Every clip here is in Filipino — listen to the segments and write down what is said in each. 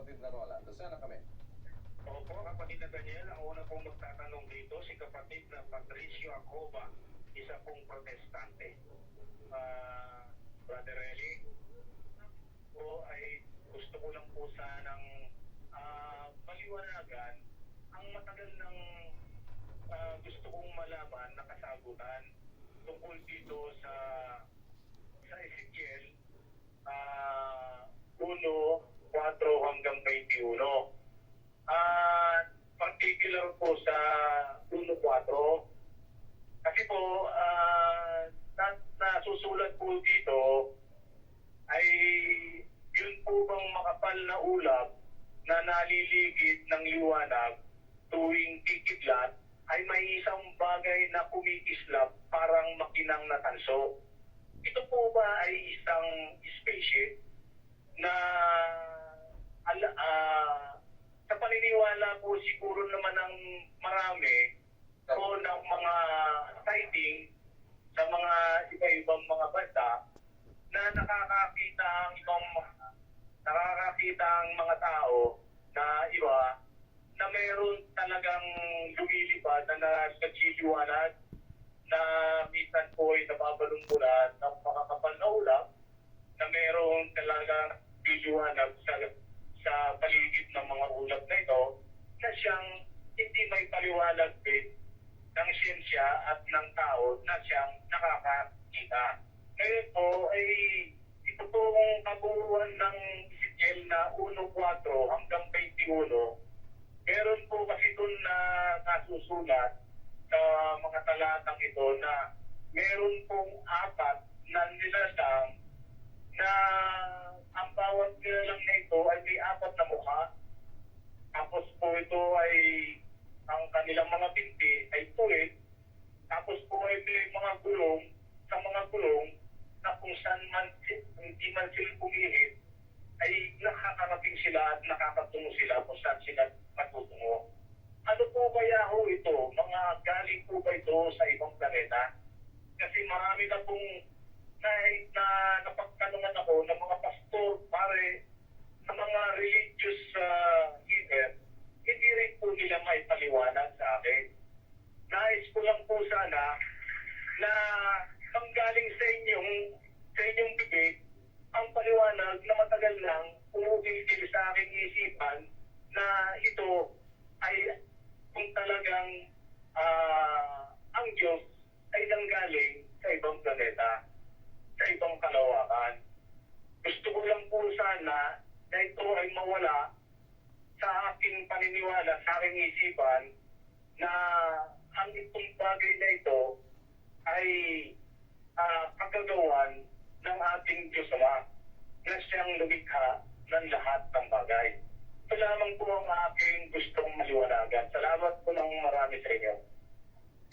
kapatid na Roland. Sana kami. Opo, kapatid na Daniel, ang una pong magtatanong dito, si kapatid na Patricio Acoba, isa pong protestante. Brother Eli, po ay gusto ko lang po sanang paliwanagan ang matagal ng gusto kong malaman na kasagutan tungkol dito sa Ezekiel 1:4 hanggang 21. Particular po sa 1:4 kasi po nasusulat po dito ay yun po bang makapal na ulap na naliligid ng liwanag tuwing kikidlat ay may isang bagay na kumikislap parang makinang na tanso. Ito po ba ay isang spaceship na sa paniniwala po siguro naman ng marami o ng mga sighting sa mga iba-ibang mga banda na nakakakita ang mga tao na iba na mayroon talagang lumilipad na nagsiliwanag na minsan po ay nababalumbulan ng mga kapal na ulap na mayroon talagang liliwanag sa paligid ng mga ulap na ito na siyang hindi may paliwanag din ng siyensya at ng tao na siyang nakakakita. Ngayon po ay ito pong kabuuan ng Ezekiel na 1:4 hanggang 21. Meron po kasi doon na nasusulat sa mga talatang ito na meron pong 4 na nilalang na ang bawat nilalang na ito ay may 4 na mukha. Tapos po ito ay ang kanilang mga binti ay tuwid. Tapos po ay may mga gulong, sa mga gulong na kung saan man hindi man sila pumihit ay nakakarating sila at nakakatungo sila kung saan sila matutungo. Ano po kaya ho ito? Mga galing po ba ito sa ibang planeta? Kasi marami na pong napagtanungan ako ng mga pastor, pare, ng mga religious leader, hindi rin po nila may paliwanag sa akin. Nais ko lang po sana na manggaling sa inyong bibig ang paliwanag na matagal lang umugil sa aking isipan na ito ay kung talagang ang Diyos ay nanggaling sa ibang planeta, sa ibang kalawakan. Gusto ko lang po sana na ito ay mawala sa aking paniniwala, sa aking isipan na ang itong bagay na ito ay kagagawan ng ating Diyos Ama na siyang lumikha ng lahat ng bagay. Ito lamang po ang aking gustong maliwanagan. Salamat po ng marami sa inyo.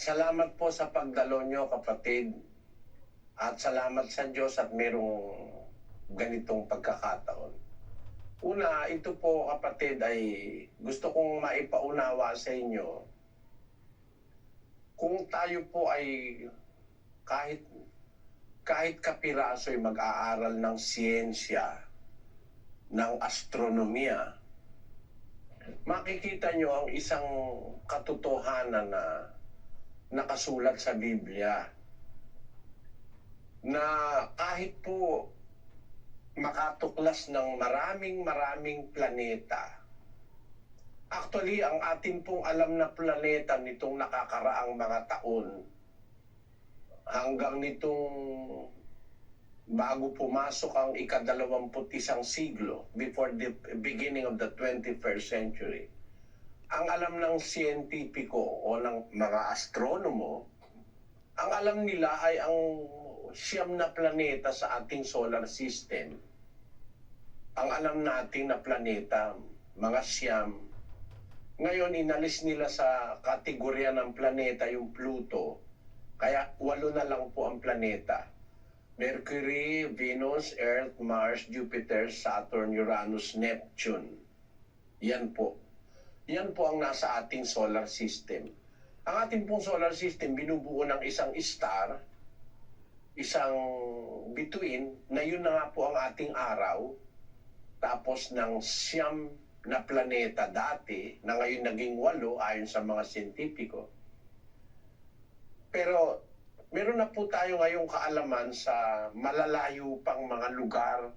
Salamat po sa pagdalo nyo, kapatid. At salamat sa Diyos at mayroong ganitong pagkakataon. Una, ito po, kapatid, ay gusto kong maipaunawa sa inyo. Kung tayo po ay kahit kapiraso ay mag-aaral ng siyensya, ng astronomiya, makikita nyo ang isang katotohanan na nakasulat sa Biblia na kahit po makatuklas ng maraming planeta. Actually, ang atin pong alam na planeta nitong nakakaraang mga taon hanggang nitong bago pumasok ang ika-21 siglo, before the beginning of the 21st century, ang alam ng siyentipiko o ng mga astronomo, ang alam nila ay ang 9 na planeta sa ating solar system. Ang alam nating na planeta, mga 9. Ngayon, inalis nila sa kategorya ng planeta yung Pluto. Kaya 8 na lang po ang planeta. Mercury, Venus, Earth, Mars, Jupiter, Saturn, Uranus, Neptune. Yan po. Yan po ang nasa ating solar system. Ang ating pong solar system binubuo ng isang star, isang bituin, na yun na nga po ang ating araw, tapos ng 9 na planeta dati, na ngayon naging 8 ayon sa mga siyentipiko. Pero meron na po tayo ngayong kaalaman sa malalayo pang mga lugar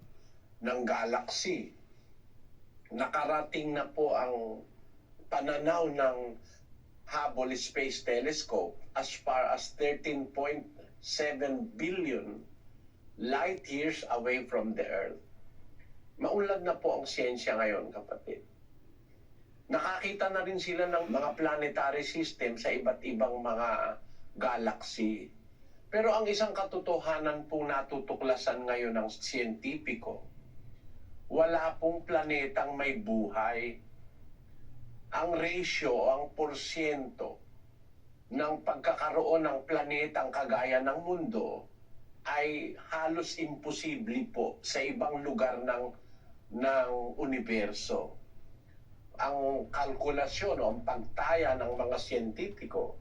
ng galaxy. Nakarating na po ang pananaw ng Hubble Space Telescope as far as 13.7 billion light years away from the Earth. Maunlad na po ang siyensya ngayon, kapatid. Nakakita na rin sila ng mga planetary system sa iba't ibang mga galaxy. Pero ang isang katotohanan pong natutuklasan ngayon ng siyentipiko, wala pong planetang may buhay. Ang ratio, ang porsyento ng pagkakaroon ng planetang kagaya ng mundo ay halos imposible po sa ibang lugar ng universo. Ang kalkulasyon o ang pagtaya ng mga siyentipiko,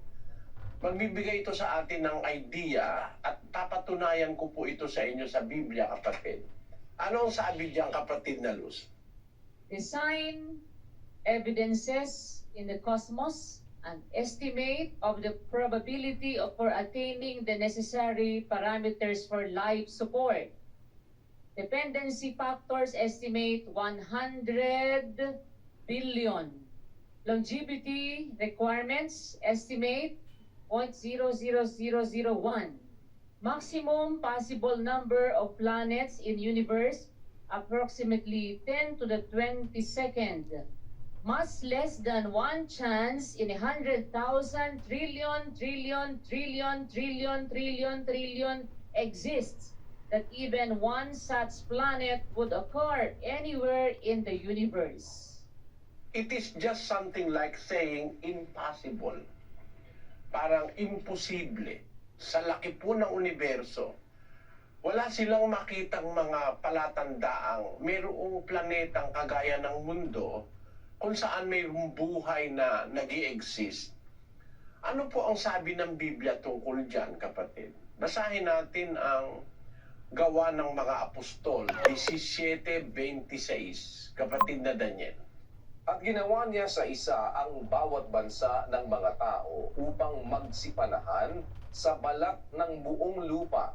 magbibigay ito sa atin ng idea at papatunayan ko po ito sa inyo sa Biblia, kapatid. Ano ang sabi diyan, kapatid na Luz? Design evidences in the cosmos, an estimate of the probability for attaining the necessary parameters for life support. Dependency factors estimate 100 billion. Longevity requirements estimate 0.00001. Maximum possible number of planets in universe approximately 10 to the 22nd. Much less than 1 chance in 100,000 trillion exists that even one such planet would occur anywhere in the universe. It is just something like saying impossible. Parang imposible. Sa laki po ng universo, wala silang makitang mga palatandaang mayroong planetang kagaya ng mundo kung saan mayroong buhay na nag-i-exist. Ano po ang sabi ng Biblia tungkol dyan, kapatid? Basahin natin ang Gawa ng mga Apostol, 17:26, kapatid na Daniel. At ginawa niya sa isa ang bawat bansa ng mga tao upang magsipanahan sa balat ng buong lupa.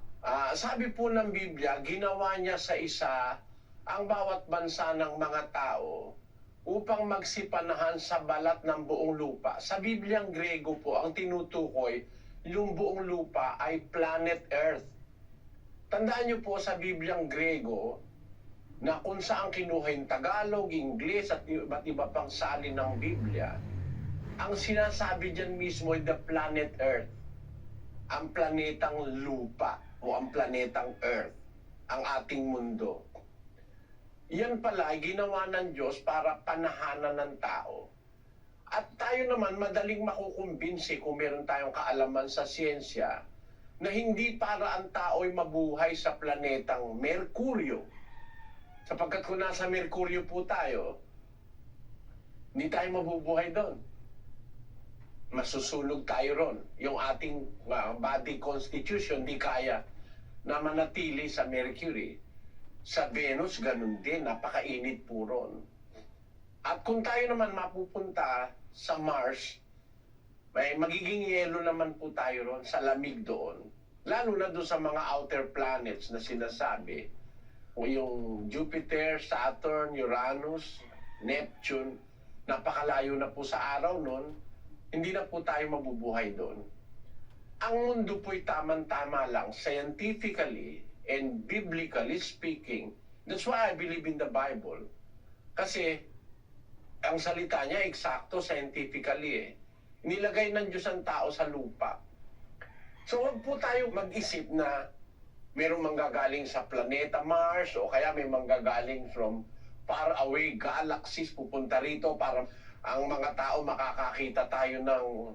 Sabi po ng Biblia, ginawa niya sa isa ang bawat bansa ng mga tao upang magsipanahan sa balat ng buong lupa. Sa Bibliang Grego po, ang tinutukoy, yung buong lupa ay planet Earth. Tandaan niyo po sa Bibliang Grego na kung saan kinuha yung Tagalog, Ingles at iba't iba pang salin ng Biblia, ang sinasabi dyan mismo ay the planet Earth. Ang planetang lupa o ang planetang Earth, ang ating mundo. Yan pala ay ginawa ng Diyos para panahanan ng tao. At tayo naman madaling makukumbinsi kung meron tayong kaalaman sa siyensya na hindi para ang tao ay mabuhay sa planetang Merkuryo. Sapagkat kung nasa Merkuryo po tayo, hindi tayo mabubuhay doon. Masusunog tayo ron. Yung ating body constitution di kaya na manatili sa Mercury. Sa Venus, ganun din. Napakainit po ron. At kung tayo naman mapupunta sa Mars, may magiging yelo naman po tayo ron, sa lamig doon. Lalo na doon sa mga outer planets na sinasabi. Yung Jupiter, Saturn, Uranus, Neptune, napakalayo na po sa araw noon, hindi na po tayo mabubuhay doon. Ang mundo po'y tamang-tama lang, scientifically and biblically speaking. That's why I believe in the Bible. Kasi ang salita niya, eksakto scientifically eh. Nilagay ng Diyos ang tao sa lupa. So huwag po tayo mag-isip na mayroong manggagaling sa planeta Mars o kaya may manggagaling from far away galaxies pupunta rito para ang mga tao makakakita tayo ng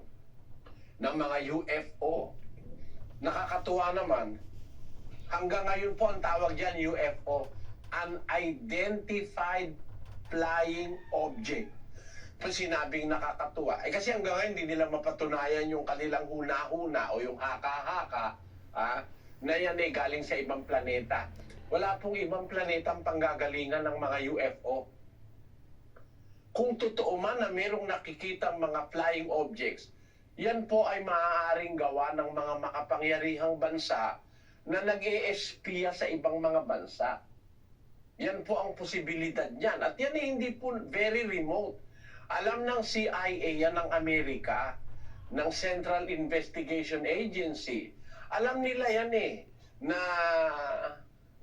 mga UFO. Nakakatuwa naman, hanggang ngayon po ang tawag dyan UFO, Unidentified Flying Object. Sinabing nakakatuwa. Kasi hanggang ngayon hindi nila mapatunayan yung kanilang huna-huna o yung haka-haka na yan galing sa ibang planeta. Wala pong ibang planetang panggagalingan ng mga UFO. Kung totoo man na mayroong nakikitang mga flying objects, yan po ay maaaring gawa ng mga makapangyarihang bansa na nag-e-espiya sa ibang mga bansa. Yan po ang posibilidad niyan. At yan ay hindi po very remote. Alam ng CIA yan ng Amerika, ng Central Investigation Agency. Alam nila yan na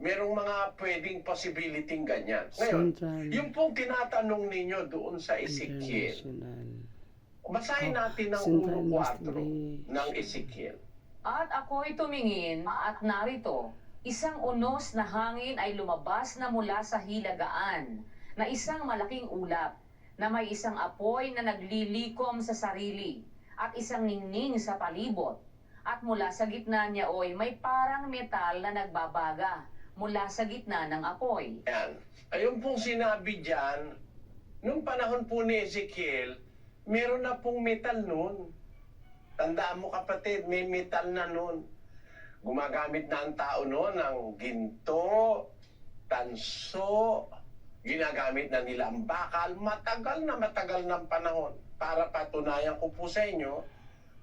merong mga pwedeng possibility ganyan. Ngayon, Central yung pong tinatanong ninyo doon sa Ezekiel, International. basahin natin ang Central 1.4 ng Ezekiel. At ako'y tumingin at narito, isang unos na hangin ay lumabas na mula sa hilagaan, na isang malaking ulap, na may isang apoy na naglilikom sa sarili, at isang ningning sa palibot. At mula sa gitna niya may parang metal na nagbabaga mula sa gitna ng apoy. Yan. Ayun pong sinabi dyan, nung panahon po ni Ezekiel, meron na pong metal nun. Tandaan mo kapatid, may metal na nun. Gumagamit na ang tao noon ng ginto, tanso, ginagamit na nila ang bakal, matagal ng panahon. Para patunayan ko po sa inyo,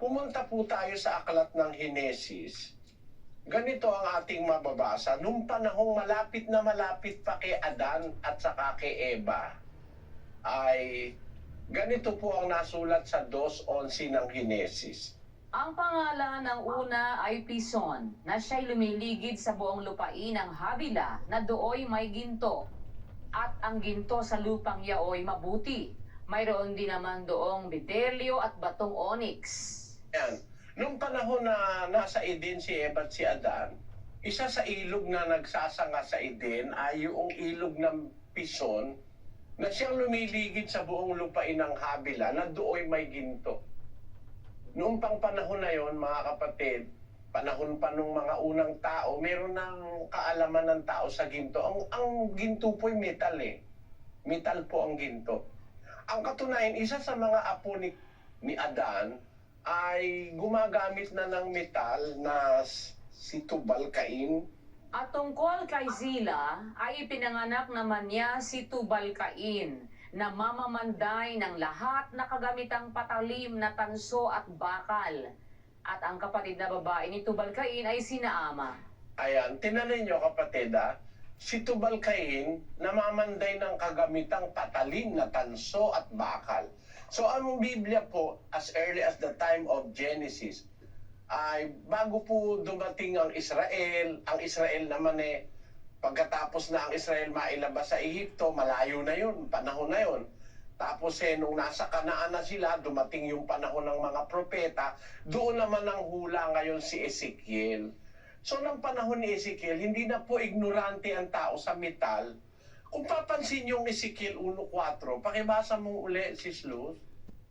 pumunta po tayo sa aklat ng Henesis. Ganito ang ating mababasa. Nung panahong malapit na malapit pa kay Adan at saka kay Eva, ay ganito po ang nasulat sa 2:11 ng Henesis. Ang pangalan ng una ay Pison, na siya'y lumiligid sa buong lupain ng Habila, na dooy may ginto. At ang ginto sa lupang yaoy mabuti. Mayroon din naman doong betelyo at batong onyx. Yan. Nung panahon na nasa Eden si Eva at si Adan, isa sa ilog na nagsasanga sa Eden ay yung ilog ng Pison na siyang lumiligid sa buong lupain ng Habila na dooy may ginto. Noong pang panahon na yon, mga kapatid, panahon pa nung mga unang tao, meron ng kaalaman ng tao sa ginto. Ang ginto po'y metal Metal po ang ginto. Ang katunayan, isa sa mga apo ni Adan ay gumagamit na ng metal na si Tubal-Cain. At tungkol kay Zila, ay ipinanganak naman niya si Tubal-Cain, na mamamanday ng lahat na kagamitang patalim na tanso at bakal. At ang kapatid na babae ni Tubal-Cain ay si Naama. Ayan, tinanin nyo kapatid si Tubal-Cain namamanday ng kagamitang patalim na tanso at bakal. So ang Biblia po, as early as the time of Genesis, ay bago po dumating ang Israel naman pagkatapos na ang Israel mailabas sa Ehipto, malayo na yun, panahon na yun. Tapos nung nasa Kanaan na sila, dumating yung panahon ng mga propeta, doon naman ang hula ngayon si Ezekiel. So ng panahon ni Ezekiel, hindi na po ignorante ang tao sa metal. Kung papansin yung Ezekiel 1:4, pakibasa mo uli, Sis Luz.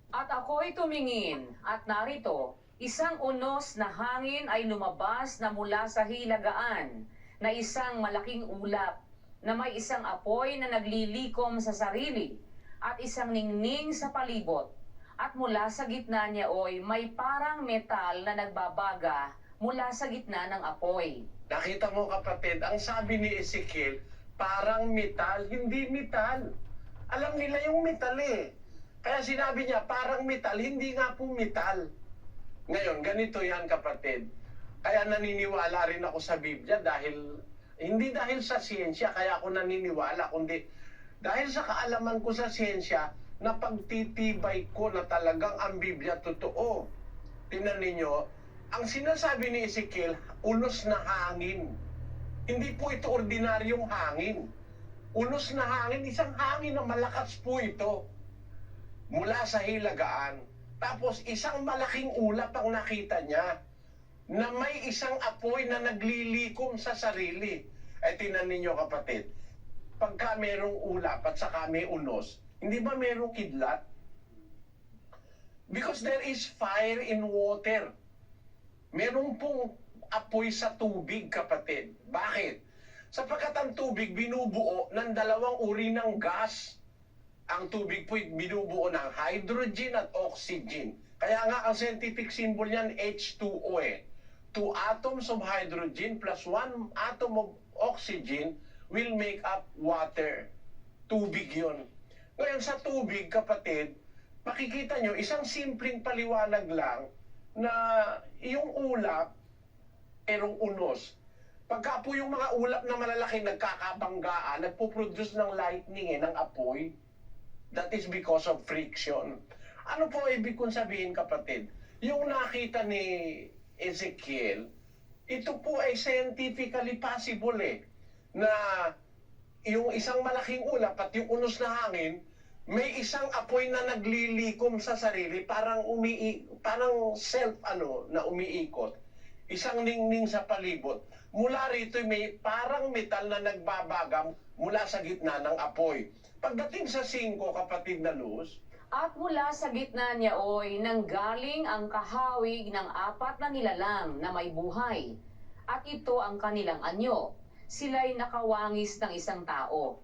At ako'y tumingin, at narito, isang unos na hangin ay lumabas na mula sa hilagaan, na isang malaking ulap, na may isang apoy na naglilikom sa sarili, at isang ningning sa palibot. At mula sa gitna niya may parang metal na nagbabaga mula sa gitna ng apoy. Nakita mo kapatid, ang sabi ni Ezekiel, parang metal, hindi metal. Alam nila yung metal Kaya sinabi niya, parang metal, hindi nga po metal. Ngayon, ganito yan kapatid. Kaya naniniwala rin ako sa Biblia hindi dahil sa siyensya kaya ako naniniwala, kundi dahil sa kaalaman ko sa siyensya na pagtitibay ko na talagang ang Biblia totoo. Tingnan ninyo, ang sinasabi ni Ezekiel, unos na hangin. Hindi po ito ordinaryong hangin. Unos na hangin, isang hangin na malakas po ito. Mula sa hilagaan. Tapos isang malaking ulap ang nakita niya na may isang apoy na naglilikom sa sarili. Tingnan ninyo kapatid, pagka merong ulap at saka may unos, hindi ba merong kidlat? Because there is fire in water. Meron pong apoy sa tubig, kapatid. Bakit? Sapagkat ang tubig binubuo ng dalawang uri ng gas. Ang tubig po binubuo ng hydrogen at oxygen. Kaya nga ang scientific symbol niyan H2O 2 atoms of hydrogen plus 1 atom of oxygen will make up water. Tubig yun. Ngayon sa tubig, kapatid, makikita nyo, isang simpleng paliwanag lang na yung ulap, merong unos. Pagka po yung mga ulap na malalaki nagkakabanggaan, nagpo-produce ng lightning, ng apoy, that is because of friction. Ano po ibig kong sabihin, kapatid? Yung nakita ni Ezekiel, ito po ay scientifically possible na yung isang malaking ulap at yung unos na hangin, may isang apoy na naglilikom sa sarili, parang na umiikot. Isang ningning sa palibot. Mula rito may parang metal na nagbabagam mula sa gitna ng apoy. Pagdating sa 5, kapatid na Luz, At mula sa gitna niya oy nanggaling ang kahawig ng 4 na nilalang na may buhay. At ito ang kanilang anyo. Sila'y nakawangis ng isang tao.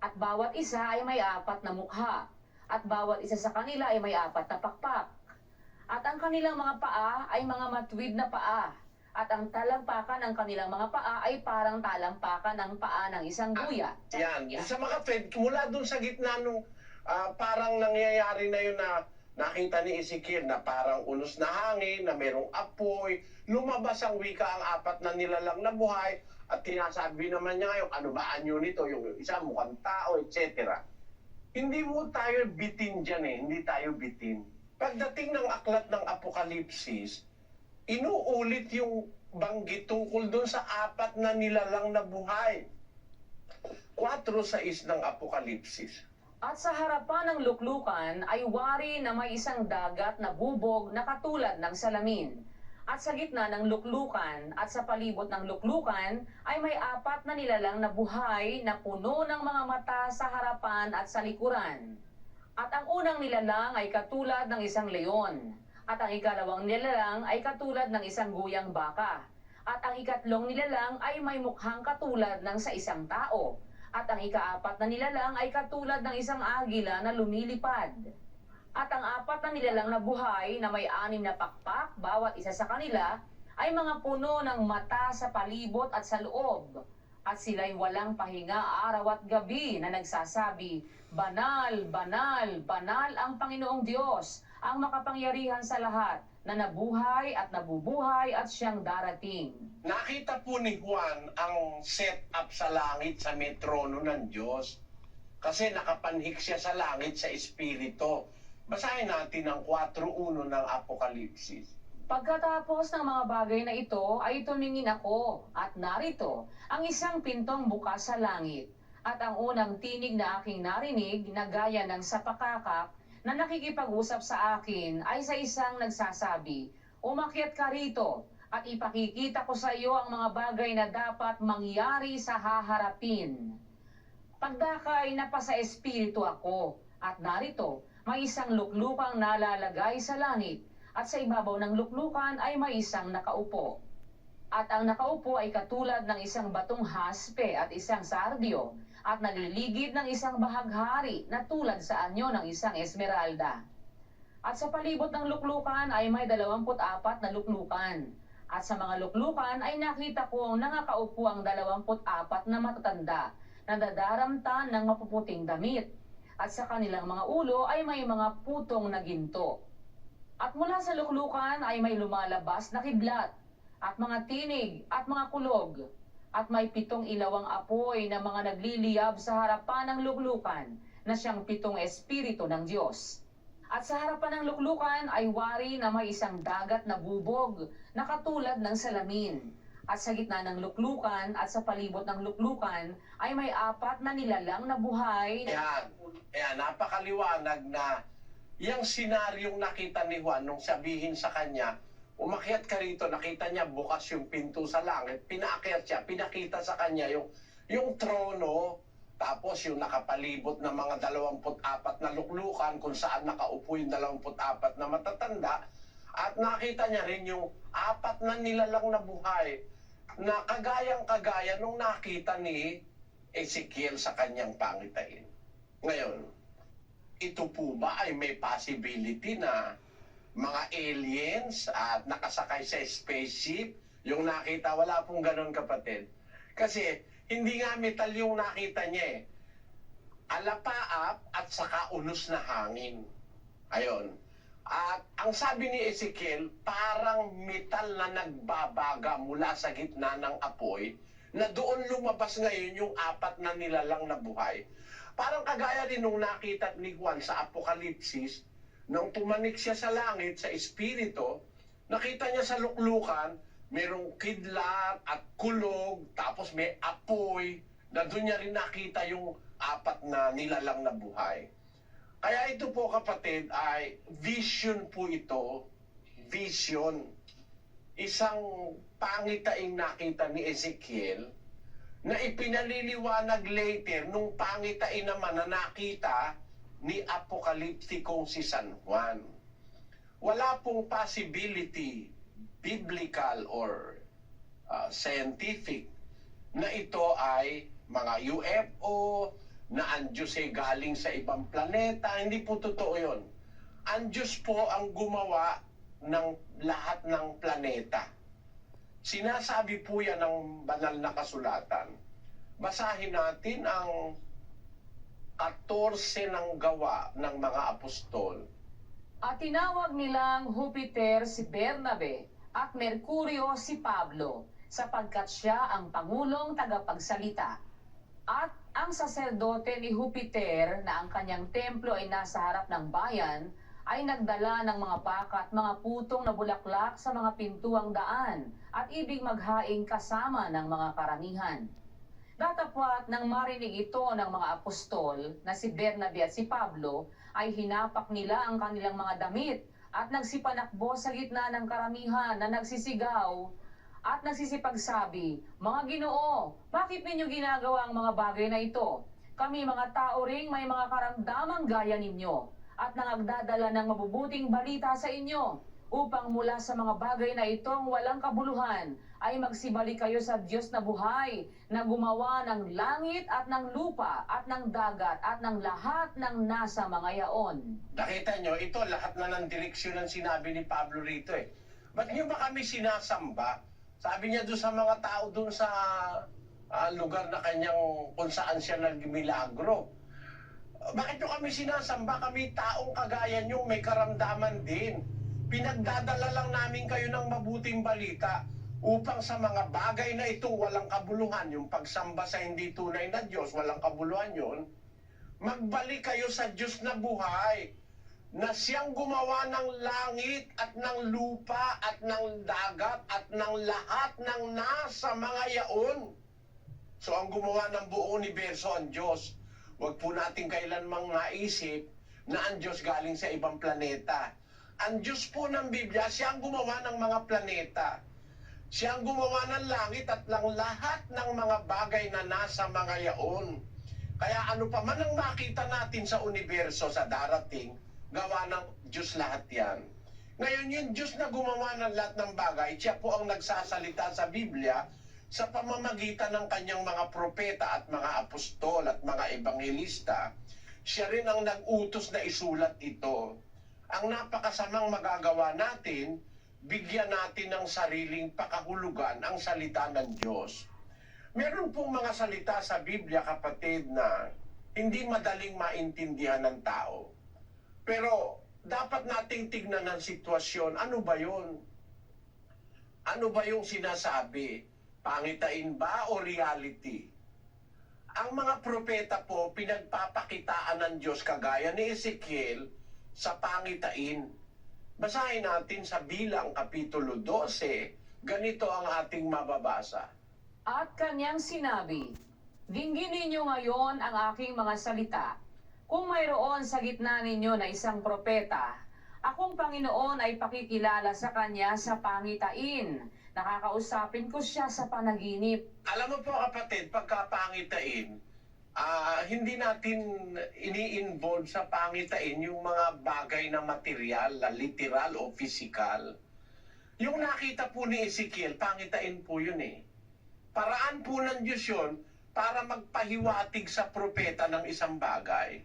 At bawat isa ay may 4 na mukha. At bawat isa sa kanila ay may 4 na pakpak. At ang kanilang mga paa ay mga matuwid na paa. At ang talampakan ng kanilang mga paa ay parang talampakan ng paa ng isang guya. yan. Sa mga Fed, mula dun sa gitna nung parang nangyayari na yun na nakita ni Ezekiel na parang unos na hangin, na merong apoy, lumabas ang wika ang 4 na nilalang na buhay, at tinasabi naman niya ngayon, ano ba anyo nito? Yung isa mukhang tao, etc. Hindi mo tayo bitin dyan hindi tayo bitin. Pagdating ng aklat ng Apokalipsis, inuulit yung banggit tungkol doon sa 4 na nilalang na buhay. 4:6 ng Apokalipsis. At sa harapan ng luklukan ay wari na may isang dagat na bubog na katulad ng salamin. At sa gitna ng luklukan at sa palibot ng luklukan ay may 4 na nilalang na buhay na puno ng mga mata sa harapan at sa likuran. At ang unang nilalang ay katulad ng isang leon. At ang ikalawang nilalang ay katulad ng isang guyang baka. At ang ikatlong nilalang ay may mukhang katulad ng sa isang tao. At ang ika-4 na nilalang ay katulad ng isang agila na lumilipad. At ang 4 na nilalang na buhay na may 6 na pakpak, bawat isa sa kanila, ay mga puno ng mata sa palibot at sa loob. At sila'y walang pahinga araw at gabi na nagsasabi, Banal, banal, banal ang Panginoong Diyos, ang makapangyarihan sa lahat, na nabuhay at nabubuhay at siyang darating. Nakita po ni Juan ang set up sa langit sa may trono ng Diyos. Kasi nakapanhik siya sa langit sa Espiritu. Basahin natin ang 4:1 ng Apokalipsis. Pagkatapos ng mga bagay na ito ay tumingin ako at narito ang isang pintong bukas sa langit. At ang unang tinig na aking narinig na gaya ng sapakakak na nakikipag-usap sa akin ay sa isang nagsasabi, Umakyat ka rito at ipakikita ko sa iyo ang mga bagay na dapat mangyari sa haharapin. Pagdakay napasa espiritu ako at narito may isang luklukang nalalagay sa langit at sa ibabaw ng luklukan ay may isang nakaupo. At ang nakaupo ay katulad ng isang batong haspe at isang sardyo at naliligid ng isang bahaghari na tulad sa anyo ng isang esmeralda. At sa palibot ng luklukan ay may 24 na luklukan. At sa mga luklukan ay nakita kong nakaupo ang 24 na matatanda na dadaramtan ng mapuputing damit. At sa kanilang mga ulo ay may mga putong na ginto. At mula sa luklukan ay may lumalabas na kidlat, at mga tinig, at mga kulog. At may 7 ilawang apoy na mga nagliliyab sa harapan ng luklukan na siyang 7 espiritu ng Diyos. At sa harapan ng luklukan ay wari na may isang dagat na bubog na katulad ng salamin. At sa gitna ng luklukan at sa palibot ng luklukan ay may 4 na nilalang na buhay. Yan, napakaliwanag na yung senaryong nakita ni Juan nung sabihin sa kanya, umakyat ka rito, nakita niya bukas yung pinto sa langit, pinaakyat siya, pinakita sa kanya yung trono, tapos yung nakapalibot na mga 24 na luklukan kung saan nakaupo yung 24 na matatanda, at nakita niya rin yung 4 na nilalang na buhay na kagayang-kagaya nung nakita ni Ezekiel sa kanyang pangitain. Ngayon, ito po ba ay may possibility na mga aliens at nakasakay sa spaceship? Yung nakita, wala pong ganun, kapatid. Kasi hindi nga metal yung nakita niya eh. Alapaap at saka unos na hangin. Ayon. At ang sabi ni Ezekiel, parang metal na nagbabaga mula sa gitna ng apoy, na doon lumabas ngayon yung apat na nilalang na buhay. Parang kagaya rin nung nakita ni Juan sa Apokalipsis, nung tumanik siya sa langit, sa espiritu, nakita niya sa luklukan, merong kidlat at kulog, tapos may apoy, na doon niya rin nakita yung apat na nilalang na buhay. Kaya ito po kapatid ay vision po ito, vision. Isang pangitaing nakita ni Ezekiel na ipinaliliwanag later nung pangitain naman na nakita ni Apokaliptikong si San Juan. Wala pong possibility, biblical or scientific, na ito ay mga UFO, na ang Diyos ay galing sa ibang planeta. Hindi po totoo yun. Ang Diyos po ang gumawa ng lahat ng planeta. Sinasabi po yan ng banal na kasulatan. Basahin natin ang 14 ng gawa ng mga apostol. At tinawag nilang Jupiter si Bernabe at Mercurio si Pablo, sapagkat siya ang pangulong tagapagsalita. At ang saserdote ni Jupiter na ang kanyang templo ay nasa harap ng bayan ay nagdala ng mga baka at mga putong na bulaklak sa mga pintuang daan at ibig maghaing kasama ng mga karamihan. Datapwat nang marinig ito ng mga apostol na si Bernabe at si Pablo ay hinapak nila ang kanilang mga damit at nagsipanakbo sa gitna ng karamihan na nagsisigaw at nagsisipagsabi, "Mga Ginoo, bakit ninyo ginagawa ang mga bagay na ito? Kami mga tao ring may mga karamdamang gaya ninyo at nangagdadala ng mabubuting balita sa inyo upang mula sa mga bagay na itong walang kabuluhan ay magsibalik kayo sa Diyos na buhay na gumawa ng langit at ng lupa at ng dagat at ng lahat ng nasa mga yaon." Nakita nyo, ito lahat na ng direksyon ng sinabi ni Pablo rito eh. Ba't nyo ba kami sinasamba? Sabi niya doon sa mga tao doon sa lugar na kanyang kung saan siya nagmilagro. Bakit nyo kami sinasamba? Kami taong kagaya nyo, may karamdaman din. Pinagdadala lang namin kayo ng mabuting balita upang sa mga bagay na itong walang kabuluhan, yung pagsamba sa hindi tunay na Diyos, walang kabuluhan yun, magbalik kayo sa Diyos na buhay, na siyang gumawa ng langit at ng lupa at ng dagat at ng lahat ng nasa mga yaon. So ang gumawa ng buong universo ang Diyos. Huwag po natin kailanmang maisip na ang Diyos galing sa ibang planeta. Ang Diyos po ng Biblia, siya ang gumawa ng mga planeta. Siya ang gumawa ng langit at ng lahat ng mga bagay na nasa mga yaon. Kaya ano pa man ang makita natin sa universo sa darating, gawa ng Diyos lahat yan. Ngayon yung Diyos na gumawa ng lahat ng bagay, siya po ang nagsasalita sa Biblia sa pamamagitan ng kanyang mga propeta at mga apostol at mga ebanghelista. Siya rin ang nag-utos na isulat ito. Ang napakasamang magagawa natin, bigyan natin ng sariling pakahulugan ang salita ng Diyos. Meron pong mga salita sa Biblia, kapatid, na hindi madaling maintindihan ng tao. Pero dapat nating tignan ng sitwasyon, ano ba yun? Ano ba yung sinasabi? Pangitain ba o reality? Ang mga propeta po, pinagpapakitaan ng Diyos kagaya ni Ezekiel sa pangitain. Basahin natin sa Bilang Kapitulo 12, ganito ang ating mababasa. At kanyang sinabi, "Dinggin ninyo ngayon ang aking mga salita. Kung mayroon sa gitna ninyo na isang propeta, akong Panginoon ay pakikilala sa kanya sa pangitain. Nakakausapin ko siya sa panaginip." Alam mo po kapatid, pagkapangitain, hindi natin ini-involve sa pangitain yung mga bagay na material, na literal o physical. Yung nakita po ni Ezekiel, pangitain po yun eh. Paraan po ng Diyos yun para magpahiwatig sa propeta ng isang bagay.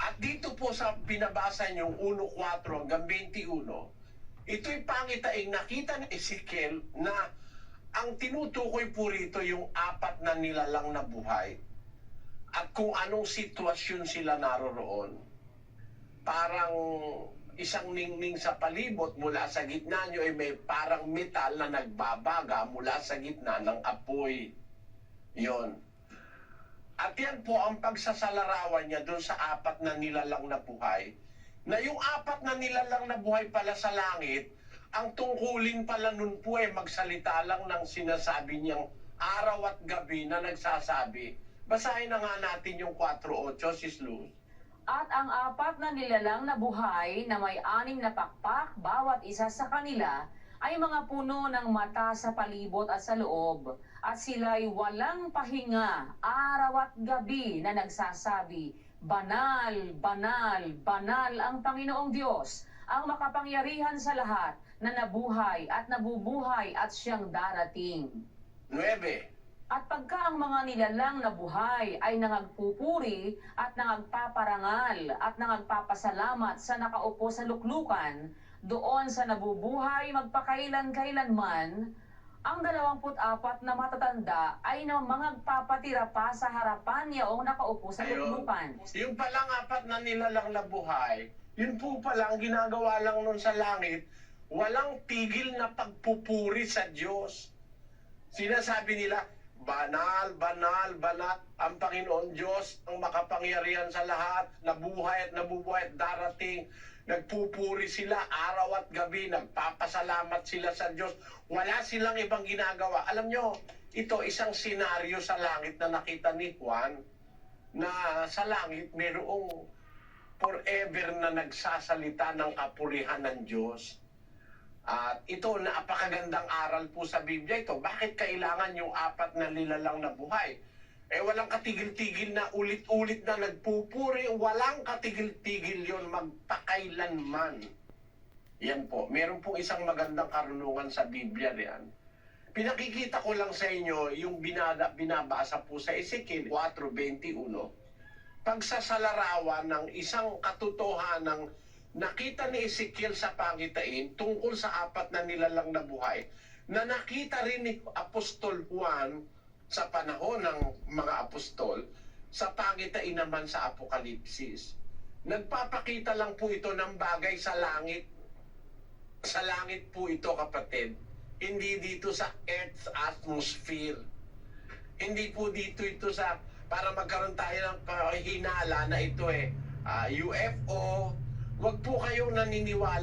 At dito po sa binabasa niyong 1:4 hanggang 21, ito'y pangitaing nakita ni Ezekiel na Ang tinutukoy po rito yung apat na nilalang na buhay at kung anong sitwasyon sila naroroon. Parang isang ningning sa palibot mula sa gitna nyo ay may parang metal na nagbabaga mula sa gitna ng apoy. Yon. At yan po ang pagsasalarawan niya doon sa apat na nilalang na buhay. Na yung apat na nilalang na buhay pala sa langit, ang tungkulin pala nun po ay magsalita lang ng sinasabi niyang araw at gabi na nagsasabi. Basahin na nga natin yung 4:8, Sis Luz. At ang apat na nilalang na buhay na may 6 na pakpak, bawat isa sa kanila, ay mga puno ng mata sa palibot at sa loob. At sila'y walang pahinga, araw at gabi na nagsasabi, Banal, banal, banal ang Panginoong Diyos, ang makapangyarihan sa lahat, na nabuhay at nabubuhay at siyang darating. 9. At pagka ang mga nilalang na buhay ay nangagpupuri at nangagpaparangal at nangagpapasalamat sa nakaupo sa luklukan, doon sa nabubuhay magpakailan-kailanman, ang 24 na matatanda ay mangagpapatira pa sa harapan niyong nakaupo sa luklukan. Yung palang apat na nilalang na buhay, yun po pala ang ginagawa lang nun sa langit, walang tigil na pagpupuri sa Diyos. Sinasabi nila, banal, banal, banal, ang Panginoon Diyos, ang makapangyarihan sa lahat, nabuhay at nabubuhay at darating. Nagpupuri sila araw at gabi, nagpapasalamat sila sa Diyos. Wala silang ibang ginagawa. Alam nyo, ito isang senaryo sa langit na nakita ni Juan, na sa langit mayroong forever na nagsasalita ng kapurihan ng Diyos. At ito, napakagandang aral po sa Biblia ito. Bakit kailangan yung apat na nilalang na buhay? Walang katigil-tigil na ulit-ulit na nagpupuri. Walang katigil-tigil yon magpakailanman. Yan po. Meron pong isang magandang karunungan sa Biblia riyan. Pinakikita ko lang sa inyo yung binabasa po sa Ezekiel 4:21. Pagsasalarawan ng isang katotohanang nakita ni Ezekiel sa pangitain tungkol sa apat na nilalang na buhay na nakita rin ni Apostol Juan sa panahon ng mga apostol sa pangitain naman sa Apokalipsis. Nagpapakita lang po ito ng bagay sa langit. Sa langit po ito, kapatid. Hindi dito sa Earth's atmosphere. Hindi po dito ito sa para magkaroon tayo ng hinala na ito UFO. Huwag po kayong naniniwala